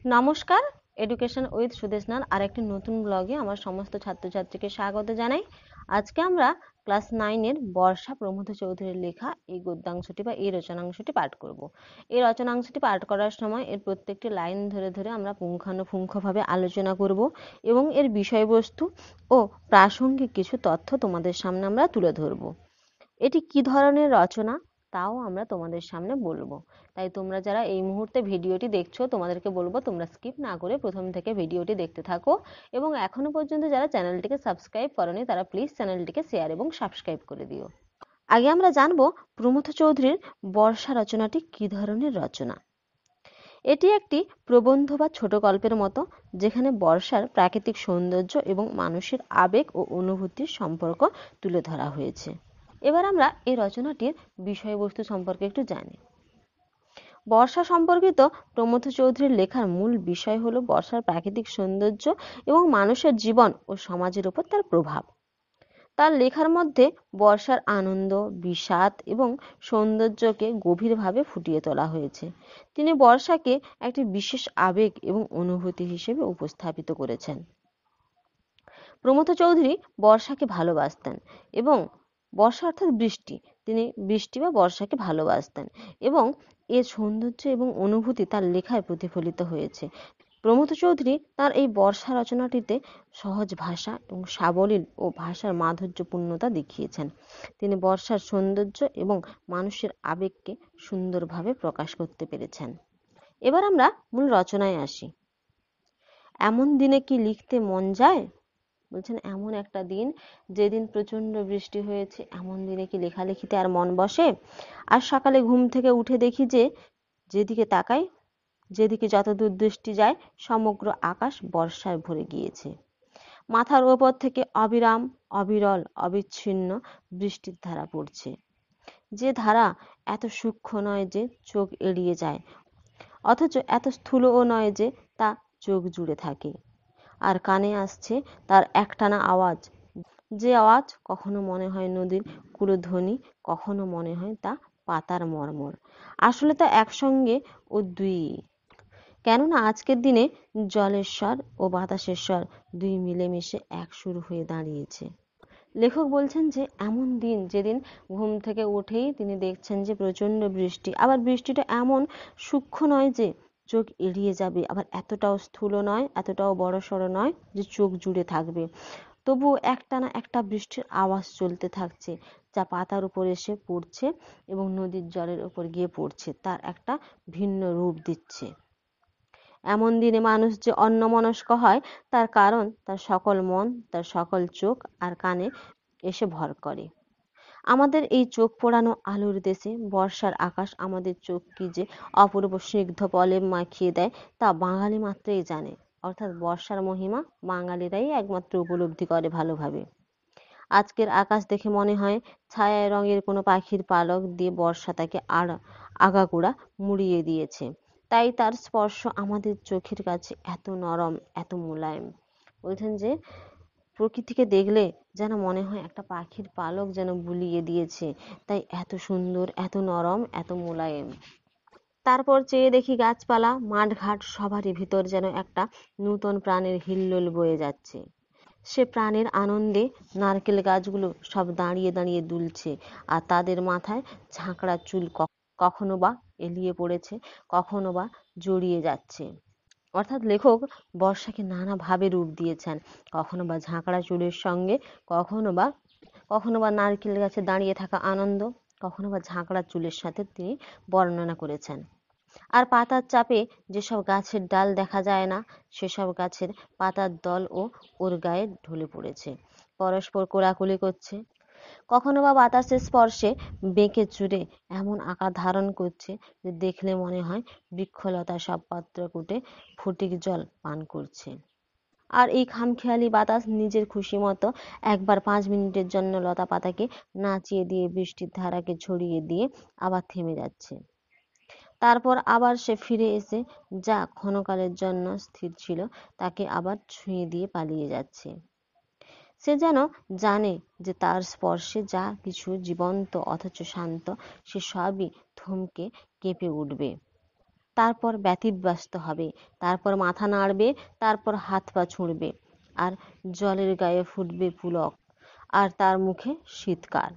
নমস্কার, education with সুদেশনার আরেকটি নতুন ব্লগে আমার সমস্ত ছাত্রছাত্রীকে স্বাগত জানাই। আজকে আমরা ক্লাস 9-এর বর্ষা প্রমথ চৌধুরীর লেখা এই গদ্যাংশটি বা এই রচনাংশটি পাঠ করব। এই রচনাংশটি পাঠ করার সময় এর প্রত্যেকটি লাইন ধরে ধরে আমরা পুঙ্খানুপুঙ্খভাবে আলোচনা করব এবং এর বিষয়বস্তু ও প্রাসঙ্গিক কিছু তথ্য তোমাদের সামনে আমরা তুলে ধরব। এটি কি ধরনের রচনা তাও আমরা তোমাদের সামনে বলবো। তাই তোমরা যারা এই মুহূর্তে ভিডিওটি দেখছো তোমাদেরকে বলবো তোমরা স্কিপ না করে প্রথম থেকে ভিডিওটি দেখতে থাকো এবং এখনো পর্যন্ত যারা চ্যানেলটিকে সাবস্ক্রাইব করোনি তারা প্লিজ চ্যানেলটিকে শেয়ার এবং সাবস্ক্রাইব করে দিও। আগে আমরা জানবো প্রমথ চৌধুরীর বর্ষা রচনাটি কি ধরনের রচনা। এটি একটি প্রবন্ধ বা ছোট গল্পের মতো, যেখানে বর্ষার প্রাকৃতিক সৌন্দর্য এবং মানুষের আবেগ ও অনুভূতির সম্পর্ক তুলে ধরা হয়েছে। এবার আমরা এই রচনাটির বিষয়বস্তু সম্পর্কে একটু জানি। বর্ষা সম্পর্কিত প্রমথ চৌধুরীর লেখার মূল বিষয় হলো বর্ষার প্রাকৃতিক সৌন্দর্য এবং মানুষের জীবন ও সমাজের উপর তার প্রভাব। তার লেখার মধ্যে বর্ষার আনন্দ, বিষাদ এবং সৌন্দর্যকে গভীরভাবে ফুটিয়ে তোলা হয়েছে। তিনি বর্ষাকে একটি বিশেষ আবেগ এবং অনুভূতি হিসেবে উপস্থাপিত করেছেন। প্রমথ চৌধুরী বর্ষাকে ভালোবাসতেন এবং বর্ষা অর্থাৎ বৃষ্টি, তিনি বৃষ্টি বা বর্ষাকে ভালোবাসতেন এবং এর সৌন্দর্য এবং অনুভূতি তার লেখায় প্রতিফলিত হয়েছে। প্রমথ চৌধুরী তার এই বর্ষা রচনাটিতে সহজ ভাষা এবং সাবলীল ও ভাষার মাধুর্যপূর্ণতা দেখিয়েছেন। তিনি বর্ষার সৌন্দর্য এবং মানুষের আবেগকে সুন্দরভাবে প্রকাশ করতে পেরেছেন। এবার আমরা মূল রচনায় আসি। এমন দিনে কি লিখতে মন যায়? বলছেন এমন একটা দিন যেদিন প্রচন্ড বৃষ্টি হয়েছে, এমন দিনে কি লেখালেখিতে আর মন বসে? আর সকালে ঘুম থেকে উঠে দেখি যে যেদিকে তাকাই, যেদিকে যতদূর দৃষ্টি যায় সমগ্র আকাশ বর্ষায় ভরে গিয়েছে। মাথার ওপর থেকে অবিরাম, অবিরল, অবিচ্ছিন্ন বৃষ্টির ধারা পড়ছে, যে ধারা এত সূক্ষ্ম নয় যে চোখ এড়িয়ে যায়, অথচ এত স্থূলও নয় যে তা চোখ জুড়ে থাকে। আর কানে আসছে তার একটানা আওয়াজ, যে আওয়াজ কখনো মনে হয় নদীর কুলধ্বনি, কখনো মনে হয় তা পাতার মর্মর। আসলে তা একসঙ্গে ও দুই, কেননা আজকের দিনে জলের স্বর ও বাতাসের স্বর দুই মিলেমিশে এক সুর হয়ে দাঁড়িয়েছে। লেখক বলছেন যে এমন দিন যেদিন ঘুম থেকে উঠেই তিনি দেখছেন যে প্রচন্ড বৃষ্টি, আবার বৃষ্টিটা এমন সূক্ষ্ম নয় যে চোখ এড়িয়ে যাবে, আবার এতটাও স্থূল নয়, এতটাও বড়সড় নয় যে চোখ জুড়ে থাকবে। তবুও একটানা একটা বৃষ্টির আওয়াজ চলতে থাকছে, যা পাতার উপর এসে পড়ছে এবং নদীর জলের উপর গিয়ে পড়ছে, তার একটা ভিন্ন রূপ দিচ্ছে। এমন দিনে মানুষ যে অন্যমনস্ক হয় তার কারণ তার সকল মন, তার সকল চোখ আর কানে এসে ভর করে। আমাদের এই চোখ পোড়ানো আলোর দেশে বর্ষার আকাশ আমাদের চোখ কি যে অপূর্ব স্নিগ্ধ পলে মাখিয়ে দেয় তা বাঙালি মাত্রই জানে। অর্থাৎ বর্ষার মহিমা বাঙালিরাই একমাত্র উপলব্ধি করে ভালোভাবে। আজকের আকাশ দেখে মনে হয় ছায়ায় রঙের কোনো পাখির পালক দিয়ে বর্ষা তাকে আগাগোড়া মুড়িয়ে দিয়েছে। তাই তার স্পর্শ আমাদের চোখের কাছে এত নরম, এত মোলায়েম। বলছেন যে প্রকৃতিকে দেখলে যেন মনে হয় একটা পাখির পালক যেন বুলিয়ে দিয়েছে, তাই এত সুন্দর, এত নরম, এত মোলায়েম। তারপর চেয়ে দেখি গাছপালা, মাঠঘাট সবারই ভিতর যেন একটা নূতন প্রাণের হিল্লোল বয়ে যাচ্ছে। সে প্রাণের আনন্দে নারকেল গাছগুলো সব দাঁড়িয়ে দাঁড়িয়ে দুলছে, আর তাদের মাথায় ঝাঁকড়া চুল কখনো বা এলিয়ে পড়েছে, কখনো বা জড়িয়ে যাচ্ছে। অর্থাৎ লেখক বর্ষাকে নানাভাবে রূপ দিয়েছেন, কখনো বা ঝাঁকড়া চুলের সঙ্গে, কখনো বা নারকেল গাছে দাঁড়িয়ে থাকা আনন্দ, কখনো বা ঝাঁকড়া চুলের সাথে তিনি বর্ণনা করেছেন। আর পাতার চাপে যেসব গাছের ডাল দেখা যায় না, সেসব গাছের পাতার দল ও ওর গায়ে ঢলে পড়েছে, পরস্পর কোলাকুলি করছে। কখনো বা বাতাসের স্পর্শে বেঁকে চুরে এমন আকার ধারণ করছে যে দেখলে মনে হয় বৃক্ষলতা সব পাত্রকূটে ফটিক জল পান করছে। আর এই খামখেয়ালি বাতাস নিজের খুশি মতো একবার 5 মিনিটের জন্য লতা পাতাকে নাচিয়ে দিয়ে বৃষ্টির ধারাকে ছড়িয়ে দিয়ে আবার থেমে যাচ্ছে। তারপর আবার সে ফিরে এসে যা ক্ষণকালের জন্য স্থির ছিল তাকে আবার ছুঁয়ে দিয়ে পালিয়ে যাচ্ছে। সে যেন জানে যে তার স্পর্শে যা কিছু জীবন্ত অথচ শান্ত সে সবই থমকে কেঁপে উঠবে। তারপর ব্যতিব্যস্ত হবে, তারপর মাথা নাড়বে, তারপর হাত পা ছুঁড়বে, আর জলের গায়ে ফুটবে পুলক, আর তার মুখে শীতকার।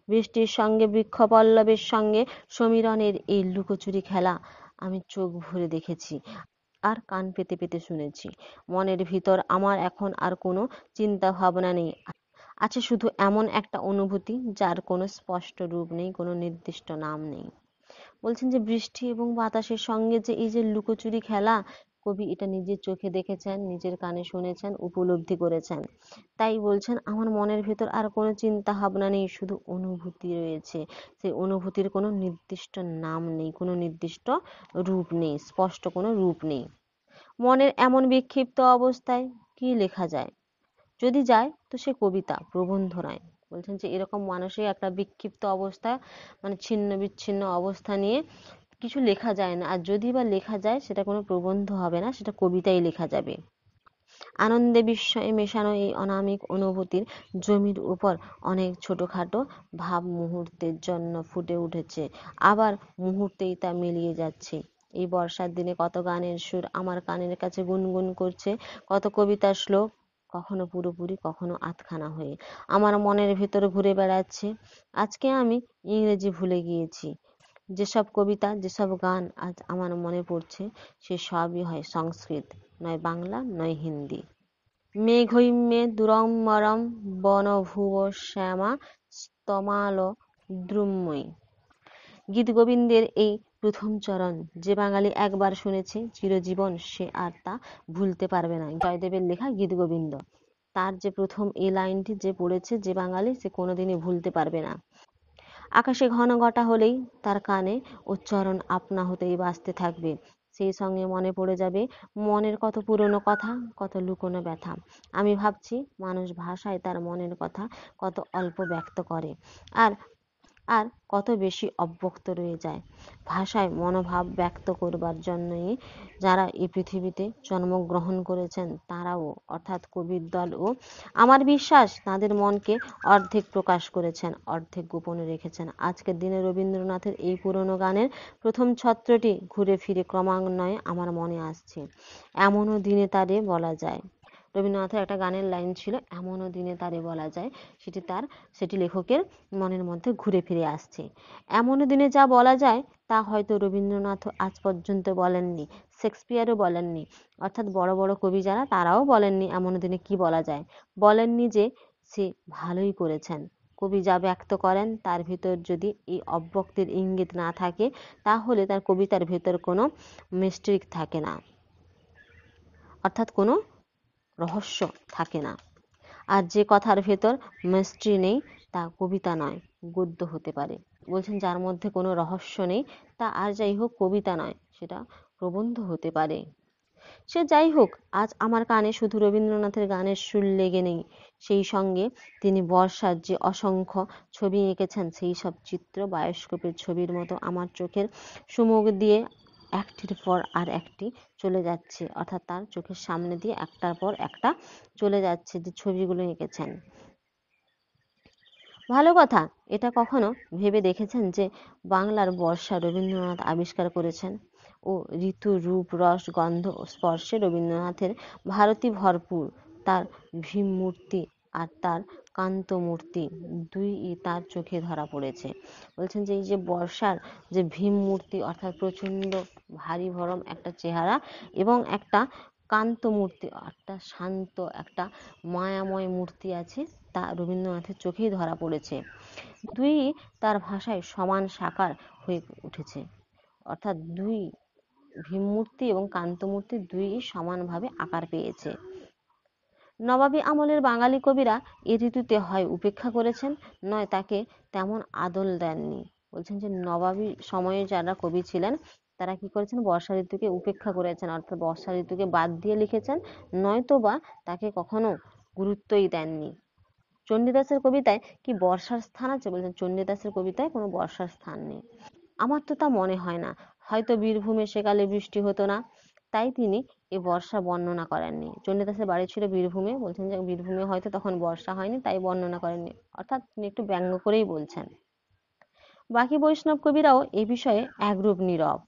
বৃষ্টির সঙ্গে বৃক্ষপল্লবের সঙ্গে সমীরণের এই লুকোচুরি খেলা আমি চোখ ভরে দেখেছি আর কান পেতে পেতে শুনেছি। মনের ভিতর আমার এখন আর কোনো চিন্তা ভাবনা নেই, আছে শুধু এমন একটা অনুভূতি যার কোনো স্পষ্ট রূপ নেই, কোনো নির্দিষ্ট নাম নেই। বলছেন যে বৃষ্টি এবং বাতাসের সঙ্গে যে এই যে লুকোচুরি খেলা, কবি এটা নিজের চোখে দেখেছেন, নিজের কানে শুনেছেন, উপলব্ধি করেছেন। তাই বলছেন আমার মনের ভেতর আর কোনো চিন্তা ভাবনা নেই, শুধু অনুভূতি রয়েছে। সেই অনুভূতির কোনো নির্দিষ্ট নাম নেই, কোনো নির্দিষ্ট রূপ নেই, স্পষ্ট কোনো রূপ নেই। মনের এমন বিক্ষিপ্ত অবস্থায় কি লেখা যায়? যদি যায় তো সে কবিতা, প্রবন্ধ নয়। বলছেন যে এরকম মানসিক একটা বিক্ষিপ্ত অবস্থা, মানে ছিন্ন বিচ্ছিন্ন অবস্থা নিয়ে কিছু লেখা যায় না, আর যদি বা লেখা যায় সেটা কোনো প্রবন্ধ হবে না, সেটা কবিতাই লেখা যাবে। আনন্দে বিস্ময়ে মেশানো এই অনামিক অনুভূতির জমির উপর অনেক ছোটখাটো ভাব মুহূর্তের জন্য ফুটে উঠেছে, আবার মুহূর্তেই তা মিলিয়ে যাচ্ছে। এই বর্ষার দিনে কত গানের সুর আমার কানের কাছে গুনগুন করছে, কত কবিতার শ্লোক, কখনো পুরোপুরি কখনো আধখানা হয়ে আমার মনের ভিতর ঘুরে বেড়াচ্ছে। আজকে আমি ইংরেজি ভুলে গিয়েছি। যেসব কবিতা, যেসব গান আজ আমার মনে পড়ছে, সে সবই হয় সংস্কৃত, নয় বাংলা, নয় হিন্দি। মেঘৈম্যে দুরম্বরম বনভুব শ্যামা স্তমাল দ্রুময়ী। গীতগোবিন্দের এই প্রথম চরণ যে বাঙালি একবার শুনেছে চিরজীবন সে আর তা ভুলতে পারবে না। জয়দেবের লেখা গীতগোবিন্দ, তার যে প্রথম এই লাইনটি যে পড়েছে যে বাঙালি, সে কোনোদিনই ভুলতে পারবে না। আকাশে ঘন ঘটা হলেই তার কানে উচ্চারণ আপনা হতেই বাজতে থাকবে, সেই সঙ্গে মনে পড়ে যাবে মনের কত পুরনো কথা, কত লুকোনো ব্যথা। আমি ভাবছি মানুষ ভাষায় তার মনের কথা কত অল্প ব্যক্ত করে, আর আর কত বেশি অব্যক্ত রয়ে যায়। ভাষায় মনোভাব ব্যক্ত করবার জন্যই যারা এই পৃথিবীতে জন্মগ্রহণ করেছেন তারাও, অর্থাৎ কবির দলও, আমার বিশ্বাস তাদের মনকে অর্ধেক প্রকাশ করেছেন, অর্ধেক গোপনে রেখেছেন। আজকের দিনে রবীন্দ্রনাথের এই পুরনো গানের প্রথম ছত্রটি ঘুরে ফিরে ক্রমান্বয়ে আমার মনে আসছে। এমনও দিনে তারে বলা যায়, রবীন্দ্রনাথের একটা গানের লাইন ছিল, এমনও দিনে তারে বলা যায়, সেটি লেখকের মনের মধ্যে ঘুরে ফিরে আসছে। এমনও দিনে যা বলা যায় তা হয়তো রবীন্দ্রনাথ আজ পর্যন্ত বলেননি, শেক্সপিয়ারও বলেননি, অর্থাৎ বড় বড় কবি যারা তারাও বলেননি এমনও দিনে কি বলা যায়। বলেননি যে সে ভালোই করেছেন। কবি যা ব্যক্ত করেন তার ভিতর যদি এই অব্যক্তির ইঙ্গিত না থাকে, তাহলে তার কবিতার ভিতর কোনো মিস্ট্রিক থাকে না, অর্থাৎ কোনো রহস্য থাকে না। আর যে কথার ভেতর মিস্ট্রি নেই তা কবিতা নয়, গদ্য হতে পারে। বলছেন যার মধ্যে কোনো রহস্য নেই তা আর যাই হোক কবিতা নয়, সেটা প্রবন্ধ হতে পারে। সে যাই হোক, আজ আমার কানে শুধু রবীন্দ্রনাথের গানের সুর লেগে নেই, সেই সঙ্গে তিনি বর্ষার যে অসংখ্য ছবি এঁকেছেন সেই সব চিত্র বায়োস্কোপের ছবির মতো আমার চোখের সম্মুখ দিয়ে একটির পর আর একটি চলে যাচ্ছে, অর্থাৎ তার চোখের সামনে দিয়ে একটার পর একটা চলে যাচ্ছে যে ছবিগুলো এঁকেছেন। ভালো কথা, এটা কখনো ভেবে দেখেছেন যে বাংলার বর্ষা রবীন্দ্রনাথ আবিষ্কার করেছেন? ও ঋতু, রূপ, রস, গন্ধ ও স্পর্শে রবীন্দ্রনাথের ভারতী ভরপুর। তার ভীম মূর্তি আর তার কান্ত মূর্তি দুইই তার চোখে ধরা পড়েছে। বলছেন যে এই যে বর্ষার যে ভীম মূর্তি, অর্থাৎ প্রচণ্ড ভারী ভরম একটা চেহারা, এবং একটা কান্ত মূর্তি, অর্থাৎ শান্ত একটা মায়াময় মূর্তি আছে, তা রবীন্দ্রনাথের চোখেই ধরা পড়েছে। দুই তার ভাষায় সমান সাকার হয়ে উঠেছে, অর্থাৎ দুই ভীমমূর্তি এবং কান্তমূর্তি দুই সমানভাবে আকার পেয়েছে। নবাবী আমলের বাঙালি কবিরা এ ঋতুতে হয় উপেক্ষা করেছেন, নয় তাকে তেমন আদল দেননি। বলছেন যে নবাবী সময়ে যারা কবি ছিলেন তারা কি করেছেন, বর্ষা ঋতুকে উপেক্ষা করেছেন, অর্থাৎ বর্ষা ঋতুকে বাদ দিয়ে লিখেছেন, নয়তো বা তাকে কখনো গুরুত্বই দেননি। চণ্ডীদাসের কবিতায় কি বর্ষার স্থান আছে? বলছেন চণ্ডীদাসের কবিতায় কোনো বর্ষার স্থান নেই। আমার তো তা মনে হয় না, হয়তো বীরভূমে সেকালে বৃষ্টি হতো না, তাই তিনি এই বর্ষা বর্ণনা করেননি। চণ্ডীদাসের বাড়ি ছিল বীরভূমে, বলছেন যে বীরভূমে হয়তো তখন বর্ষা হয়নি তাই বর্ণনা করেননি, অর্থাৎ তিনি একটু ব্যঙ্গ করেই বলছেন। বাকি বৈষ্ণব কবিরাও এ বিষয়ে একরূপ নীরব।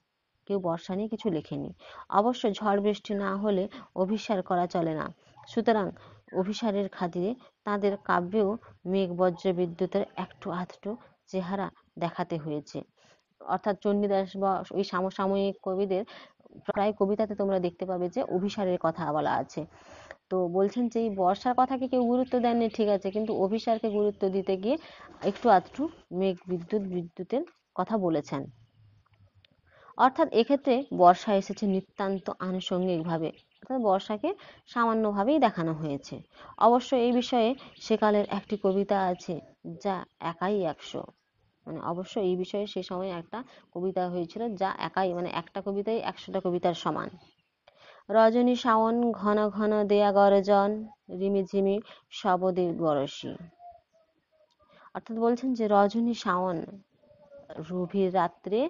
কেউ বর্ষা নিয়ে কিছু লেখেনি। অবশ্য ঝড় বৃষ্টি না হলে অভিসার করা চলে না, সুতরাং অভিসারের খাতিরে তাদের কাব্যেও মেঘ বজ্র বিদ্যুতের একটু আধটু চেহারা দেখাতে হয়েছে। অর্থাৎ চণ্ডীদাস বা ওই সমসাময়িক কবিদের প্রায় কবিতাতে তোমরা দেখতে পাবে যে অভিসারের কথা বলা আছে। তো বলছেন যে এই বর্ষার কথাকে কেউ গুরুত্ব দেননি, ঠিক আছে, কিন্তু অভিসারকে গুরুত্ব দিতে গিয়ে একটু আধটু মেঘ বিদ্যুতের কথা বলেছেন। অর্থাৎ এক্ষেত্রে বর্ষা এসেছে নিতান্ত আনুষঙ্গিকভাবে, অর্থাৎ বর্ষাকে সামান্যভাবেই দেখানো হয়েছে। অবশ্য এই বিষয়ে সেকালের একটি কবিতা আছে যা একাই 100, মানে অবশ্য এই বিষয়ে সে সময় একটা কবিতা হয়েছিল যা একাই, মানে একটা কবিতাই 100টা কবিতার সমান। রজনী শাওন ঘন ঘন দেয়া গরজন, রিমিঝিমি শবদে বরশি। অর্থাৎ বলছেন যে রজনী শাওন, গভীর রাত্রে,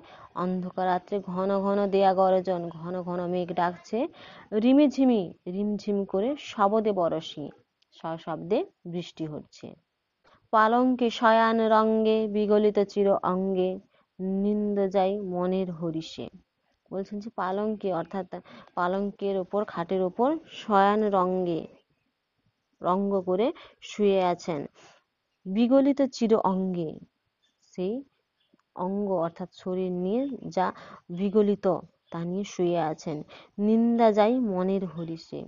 অন্ধকার রাত্রে ঘন ঘন দেয়া গরজন, ঘন ঘন মেঘ ডাকছে, রিমিঝিমি রিমঝিম করে শবদে বরশি, সশব্দে বৃষ্টি হচ্ছে। পালঙ্কে শয়ান রঙ্গে বিগলিত চির অঙ্গে, নিন্দ যাই মনের হরিষে। বলছেন যে পালঙ্কে, অর্থাৎ পালঙ্কের ওপর, খাটের ওপর শয়ান রঙ্গ করে শুয়ে আছেন, বিগলিত চির অঙ্গে, সেই অঙ্গ অর্থাৎ শরীর নিয়ে যা বিগলিত তা নিয়ে শুয়ে আছেন, নিন্দা যাই মনের হরিষে,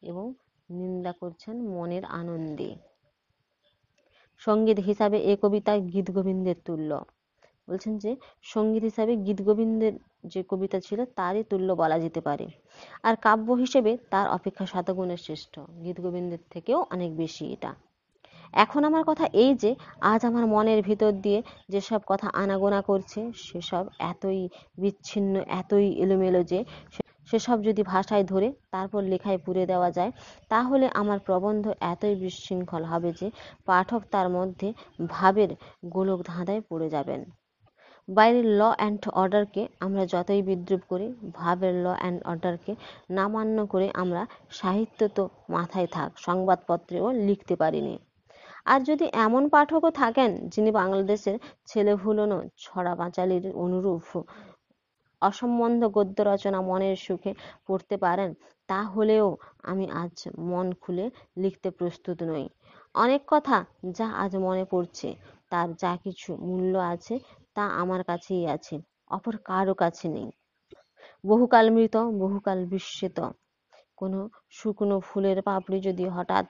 এবং নিন্দা করছেন মনের আনন্দে। সঙ্গীত হিসাবে এ কবিতা গীতগোবিন্দের তুল্য। বলছেন যে সঙ্গীত হিসাবে গীতগোবিন্দের যে কবিতা ছিল তারই তুল্য বলা যেতে পারে, আর কাব্য হিসেবে তার অপেক্ষা শতগুণে শ্রেষ্ঠ, গীতগোবিন্দের থেকেও অনেক বেশি এটা। এখন আমার কথা এই যে আজ আমার মনের ভিতর দিয়ে যেসব কথা আনাগোনা করছে সেসব এতই বিচ্ছিন্ন, এতই এলোমেলো যে সেসব যদি ভাষায় ধরে তারপর লেখায় পুরে দেওয়া যায় তাহলে আমার প্রবন্ধ এতই বিশৃঙ্খল হবে যে পাঠক তার মধ্যে ভাবের গোলক ধাঁধায় পড়ে যাবেন। বাইরের ল অ্যান্ড অর্ডারকে আমরা যতই বিদ্রূপ করি, ভাবের ল অ্যান্ড অর্ডারকে না মান্য করে আমরা সাহিত্য তো মাথায় থাক, সংবাদপত্রেও লিখতে পারিনি। আর যদি এমন পাঠকও থাকেন যিনি বাংলাদেশের ছেলেভুলোনো ছড়া পাঁচালীর অনুরূপ অসম্বন্ধ গদ্য রচনা মনের সুখে পড়তে পারেন, তাহলেও আমি আজ মন খুলে লিখতে প্রস্তুত নই। অনেক কথা যা আজ মনে পড়ছে তার যা কিছু মূল্য আছে তা আমার কাছেই আছে, অপর কারো কাছে নেই। বহুকাল মৃত, বহুকাল বিস্মৃত কোনো শুকনো ফুলের পাপড়ি যদি হঠাৎ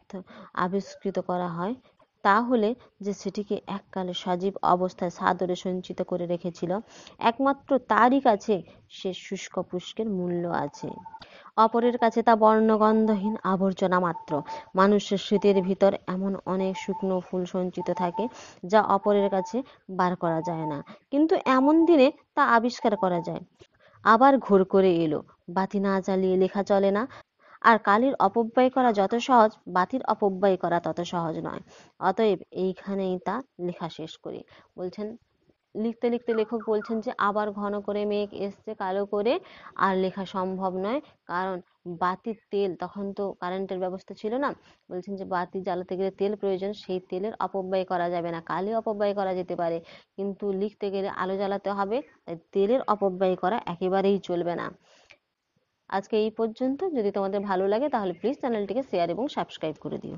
আবিষ্কৃত করা হয়, তাহলে যে সেটিকে এককালে সজীব অবস্থায় সাদরে সঞ্চিত করে রেখেছিল, একমাত্র তারই কাছে সে শুষ্ক পুষ্পের মূল্য আছে। অপরের কাছে তা বর্ণগন্ধহীন আবর্জনা মাত্র। মানুষের স্মৃতির ভিতর এমন অনেক শুকনো ফুল সঞ্চিত থাকে যা অপরের কাছে বার করা যায় না, কিন্তু এমন দিনে তা আবিষ্কার করা যায়। আবার ঘোর করে এলো, বাতি না জ্বালিয়ে লেখা চলে না, আর কালির অপব্যয় করা যত সহজ, বাতির অপব্যয় করা তত সহজ নয়। অতএব এইখানেই তা লেখা শেষ করি। বলছেন লিখতে লিখতে লেখক বলছেন যে আবার ঘন করে মেঘ এসছে কালো করে, আর লেখা সম্ভব নয়, কারণ বাতির তেল, তখন তো কারেন্টের ব্যবস্থা ছিল না, বলছেন যে বাতি জ্বালাতে গেলে তেল প্রয়োজন, সেই তেলের অপব্যয় করা যাবে না, কালি অপব্যয় করা যেতে পারে কিন্তু লিখতে গেলে আলো জ্বালাতে হবে, তাই তেলের অপব্যয় করা একেবারেই চলবে না। আজকে এই পর্যন্ত। যদি তোমাদের ভালো লাগে তাহলে প্লিজ চ্যানেলটিকে শেয়ার এবং সাবস্ক্রাইব করে দিও।